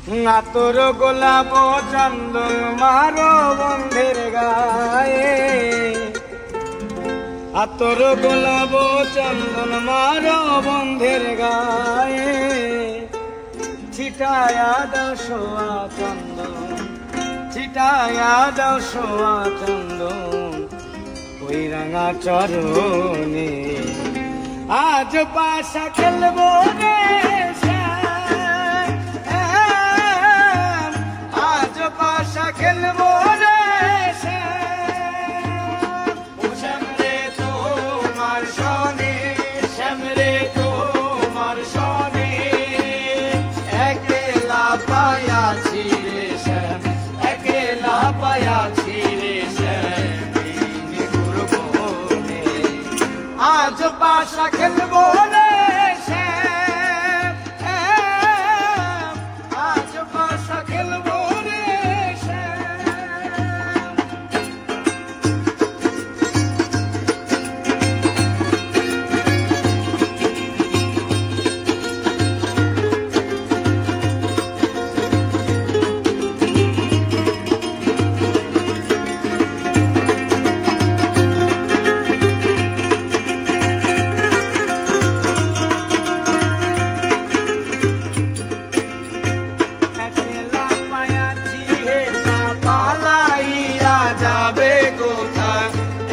না তোর গোলাপ চন্দন মারো বন্ধের গায়ে, তোর গোলাপ চন্দন মারো বন্ধের গায়ে, ছিটায়া দাও সোয়া চন্দন, ছিটায়া দাও সোয়া চন্দন ওই রাঙা চরণে। আজ পাশা খেলবো রে শ্যাম, আজ পাশা খেলবো রে শ্যাম রে তোমার সনে, শ্যাম রে তোমার সনে একলা পায়াছি রে শ্যাম, একলা পায়াছি রে শ্যাম গুরুবনে। আজ পাশা খেলবো রে শ্যাম, আজ পাশা খেলবো রে শ্যাম।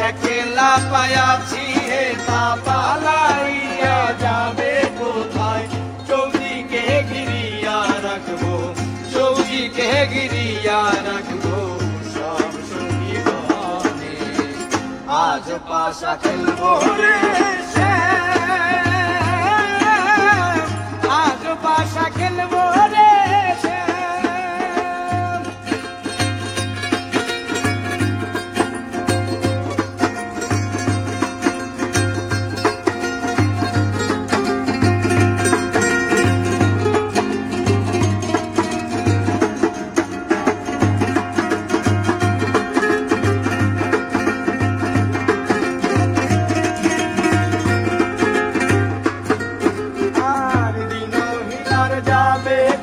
একলা পায়াছি হে তা পালাইয়া যাবে কোথায়, চৌদিকে ঘিরিয়া রাখবো, চৌদিকে ঘিরিয়া রাখবো সব সঙ্গী বনে। আজ পাশা খেলবো রে শ্যাম, আজ পাশা খেলবো রে শ্যাম।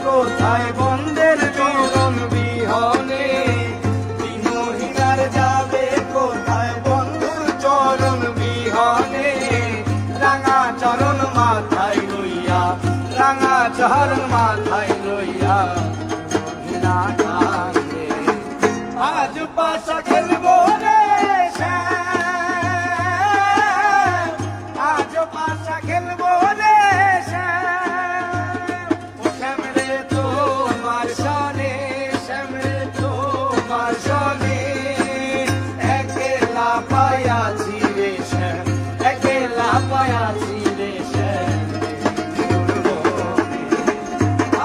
কোথায় বন্ধের চরণ বিহনে, দিনহীনার যাবে কোথায় বন্ধুর চরণ বিহনে। রাঙা চরণ মাথায় লইয়া, রাঙা চরণ মাথায় লইয়া দিনহীনা কান্দে। আজ পাশা খেলবো রে শ্যাম, আজ পাশা খেলবো রে শ্যাম। একলা পায়াছি রে শ্যাম, একলা পায়াছি রে শ্যাম গুরুবনে।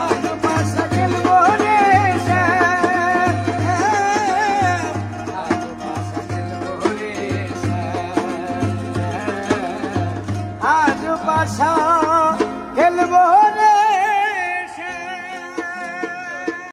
আজ পাশা খেলবো রে শ্যাম, আজ পাশা খেলবো রে শ্যাম, আজ পাশা